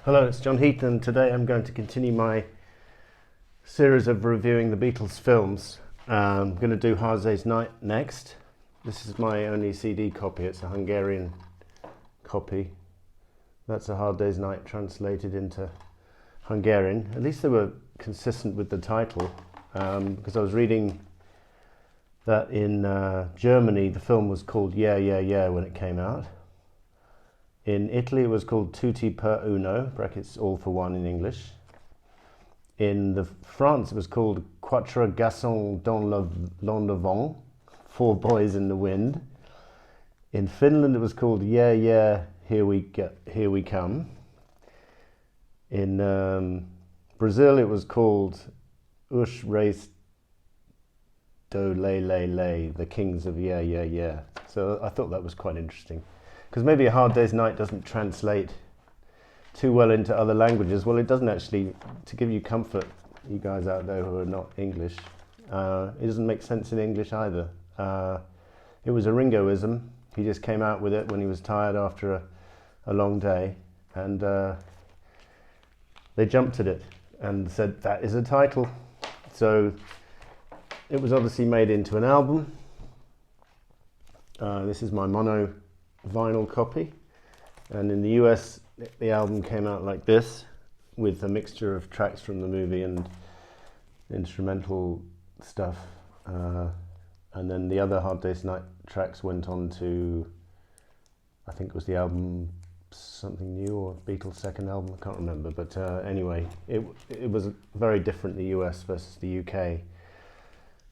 Hello, it's John Heaton, and today I'm going to continue my series of reviewing the Beatles films. I'm going to do Hard Day's Night next. This is my only CD copy, it's a Hungarian copy. That's A Hard Day's Night translated into Hungarian. At least they were consistent with the title, because I was reading that in Germany the film was called Yeah, Yeah, Yeah when it came out. In Italy it was called Tutti per Uno, brackets all for one in English. In France it was called Quatre garçons dans le vent, Four Boys in the Wind. In Finland it was called Yeah, Yeah, Here We Come. In Brazil it was called Os Reis do Lay Lay Lay, the Kings of Yeah, Yeah, Yeah. So I thought that was quite interesting. Because maybe A Hard Day's Night doesn't translate too well into other languages. Well, it doesn't actually, to give you comfort, you guys out there who are not English, it doesn't make sense in English either. It was a Ringoism. He just came out with it when he was tired after a long day, and they jumped at it and said, that is a title. So it was obviously made into an album. This is my mono vinyl copy, and in the US the album came out like this, with a mixture of tracks from the movie and instrumental stuff, and then the other Hard Day's Night tracks went on to, I think it was the album Something New or Beatles' second album, I can't remember, but anyway it was very different, the US versus the UK.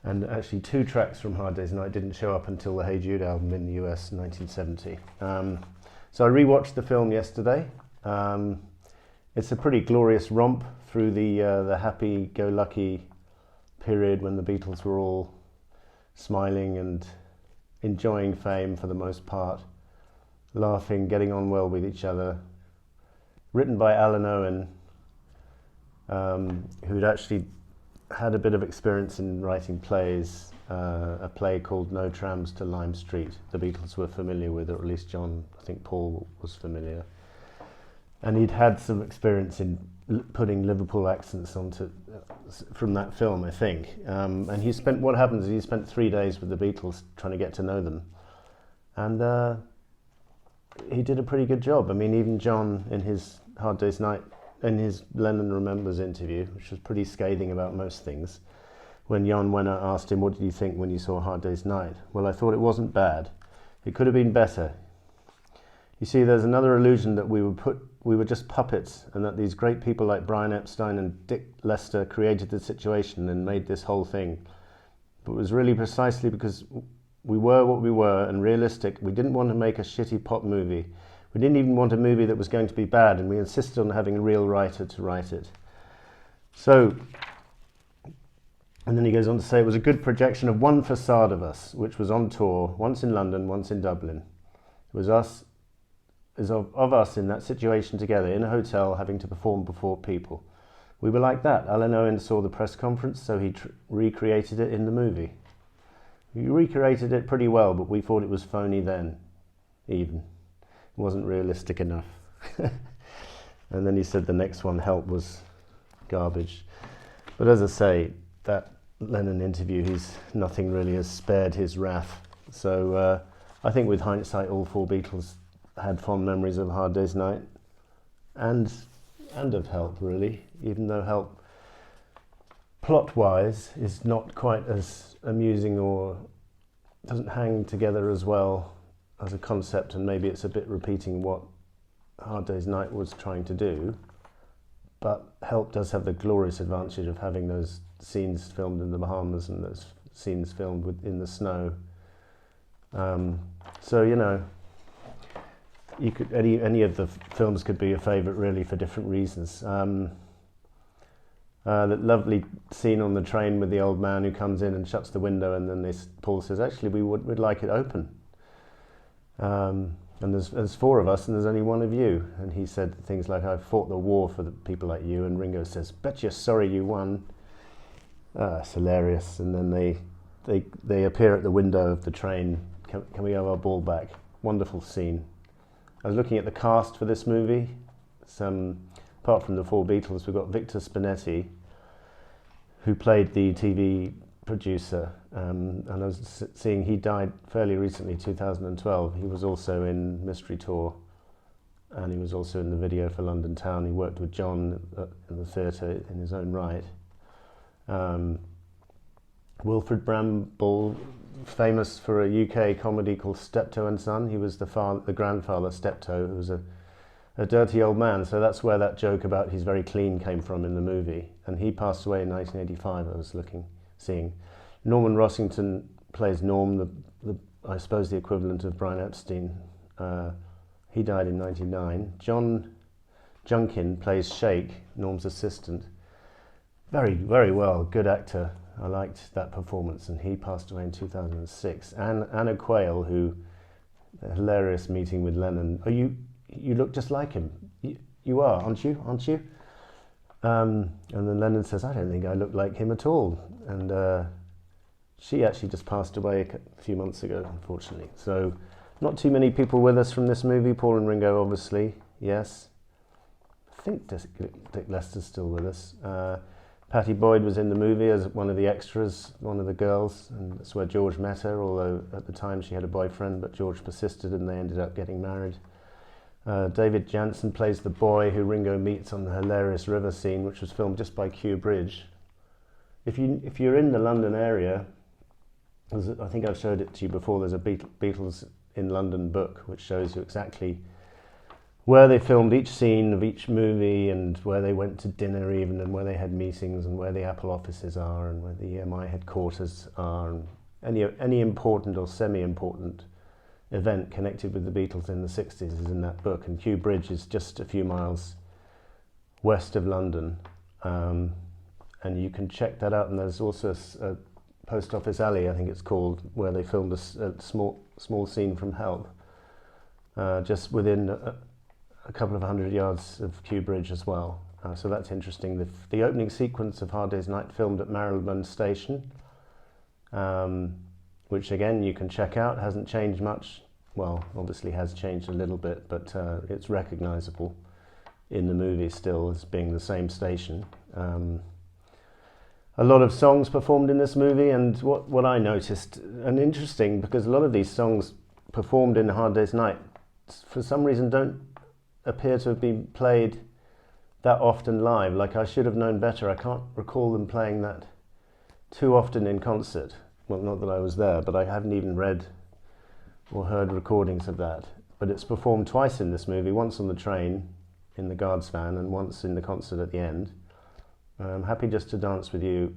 And actually two tracks from Hard Day's Night didn't show up until the Hey Jude album in the US in 1970. So I rewatched the film yesterday. It's a pretty glorious romp through the happy-go-lucky period when the Beatles were all smiling and enjoying fame for the most part, laughing, getting on well with each other. Written by Alan Owen, who'd actually had a bit of experience in writing plays, a play called No Trams to Lime Street the Beatles were familiar with, or at least John, I think Paul was familiar. And he'd had some experience in putting Liverpool accents onto from that film, I think. And what happens is he spent 3 days with the Beatles trying to get to know them. And he did a pretty good job. I mean, even John in his Hard Day's Night, in his Lennon Remembers interview, which was pretty scathing about most things, when Jan Wenner asked him, what did you think when you saw Hard Day's Night? Well, I thought it wasn't bad. It could have been better. You see, there's another illusion that we were just puppets, and that these great people like Brian Epstein and Dick Lester created the situation and made this whole thing. But it was really precisely because we were what we were and realistic. We didn't want to make a shitty pop movie. We didn't even want a movie that was going to be bad, and we insisted on having a real writer to write it. So, and then he goes on to say, it was a good projection of one facade of us, which was on tour, once in London, once in Dublin. It was us, of us in that situation together, in a hotel, having to perform before people. We were like that. Alan Owen saw the press conference, so he recreated it in the movie. He recreated it pretty well, but we thought it was phony then, even. Wasn't realistic enough. And then he said the next one, Help, was garbage. But as I say, that Lennon interview, nothing really has spared his wrath. So I think with hindsight, all four Beatles had fond memories of Hard Day's Night and of Help, really, even though Help, plot-wise, is not quite as amusing or doesn't hang together as well as a concept, and maybe it's a bit repeating what Hard Day's Night was trying to do, but Help does have the glorious advantage of having those scenes filmed in the Bahamas and those scenes filmed in the snow. So, you know, you could any of the films could be your favourite, really, for different reasons. That lovely scene on the train with the old man who comes in and shuts the window, and then Paul says, actually, we'd like it open. And there's four of us and there's only one of you. And he said things like, I've fought the war for the people like you. And Ringo says, bet you're sorry you won. It's hilarious. And then they appear at the window of the train. Can we have our ball back? Wonderful scene. I was looking at the cast for this movie. apart from the four Beatles, we've got Victor Spinetti, who played the TV producer, and I was seeing he died fairly recently, 2012. He was also in Mystery Tour, and he was also in the video for London Town. He worked with John in the theatre in his own right. Wilfred Bramble, famous for a UK comedy called Steptoe and Son. He was the grandfather, Steptoe, who was a dirty old man. So that's where that joke about he's very clean came from in the movie. And he passed away in 1985. I was seeing. Norman Rossington plays Norm, I suppose the equivalent of Brian Epstein. He died in 1999. John Junkin plays Shake, Norm's assistant. Very, very well, good actor. I liked that performance, and he passed away in 2006. And Anna Quayle, who, a hilarious meeting with Lennon. Oh, you look just like him. You are, aren't you? And then Lennon says, I don't think I look like him at all. And she actually just passed away a few months ago, unfortunately. So not too many people with us from this movie. Paul and Ringo, obviously, yes. I think Dick Lester's still with us. Pattie Boyd was in the movie as one of the extras, one of the girls, and that's where George met her, although at the time she had a boyfriend, but George persisted and they ended up getting married. David Janssen plays the boy who Ringo meets on the hilarious river scene, which was filmed just by Kew Bridge. If you're in the London area, I think I've showed it to you before, there's a Beatles in London book which shows you exactly where they filmed each scene of each movie, and where they went to dinner even, and where they had meetings, and where the Apple offices are, and where the EMI headquarters are, and any important or semi-important event connected with the Beatles in the 60s is in that book. And Kew Bridge is just a few miles west of London, and you can check that out. And there's also a Post Office Alley, I think it's called, where they filmed a small scene from Help, just within a couple of 100 yards of Kew Bridge as well. So that's interesting. The opening sequence of Hard Day's Night filmed at Marylebone Station, which again you can check out. Hasn't changed much. Well, obviously has changed a little bit, but it's recognisable in the movie still as being the same station. A lot of songs performed in this movie, and what I noticed, and interesting, because a lot of these songs performed in Hard Day's Night for some reason don't appear to have been played that often live. Like, I should have known better. I can't recall them playing that too often in concert. Well, not that I was there, but I haven't even read or heard recordings of that. But it's performed twice in this movie, once on the train in the guard's van and once in the concert at the end. Happy Just to Dance With You,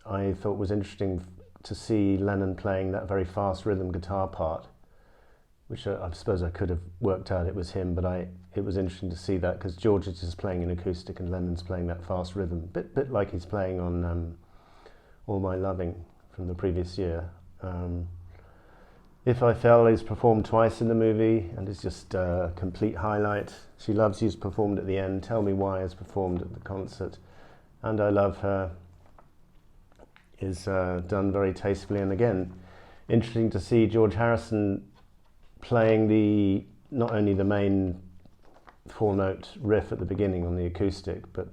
I thought was interesting to see Lennon playing that very fast rhythm guitar part, which I suppose I could have worked out it was him, but it was interesting to see that, because George is just playing an acoustic and Lennon's playing that fast rhythm, bit like he's playing on All My Loving from the previous year. If I Fell is performed twice in the movie and is just a complete highlight. She Loves You is performed at the end. Tell Me Why is performed at the concert. And I Love Her is done very tastefully. And again, interesting to see George Harrison playing not only the main 4-note riff at the beginning on the acoustic, but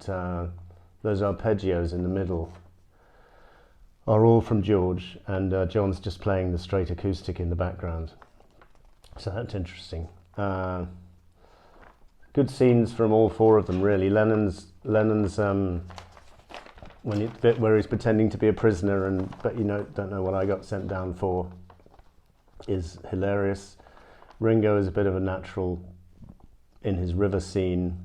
those arpeggios in the middle are all from George, and John's just playing the straight acoustic in the background. So that's interesting. Good scenes from all four of them, really. Lennon's when the bit where he's pretending to be a prisoner but don't know what I got sent down for is hilarious. Ringo is a bit of a natural in his river scene.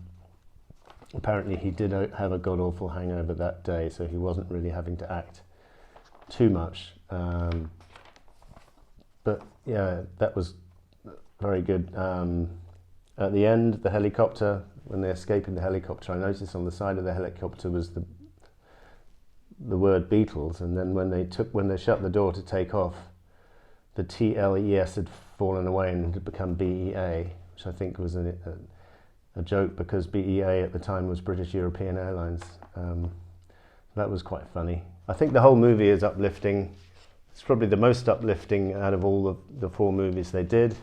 Apparently he did have a god-awful hangover that day, so he wasn't really having to act too much. But yeah, that was very good. At the end, the helicopter, when they escape in the helicopter, I noticed on the side of the helicopter was the word Beatles, and then when they shut the door to take off, the TLES had fallen away and had become BEA, which I think was a joke, because BEA at the time was British European Airlines. That was quite funny. I think the whole movie is uplifting. It's probably the most uplifting out of all of the four movies they did.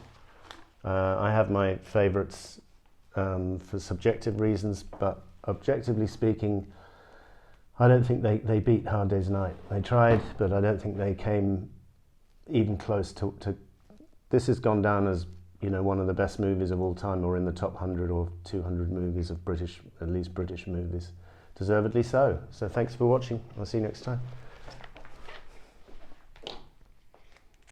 I have my favourites for subjective reasons, but objectively speaking, I don't think they beat Hard Day's Night. They tried, but I don't think they came even close to. This has gone down as, you know, one of the best movies of all time, or in the top 100 or 200 movies of British, at least British movies. Deservedly so. So thanks for watching. I'll see you next time.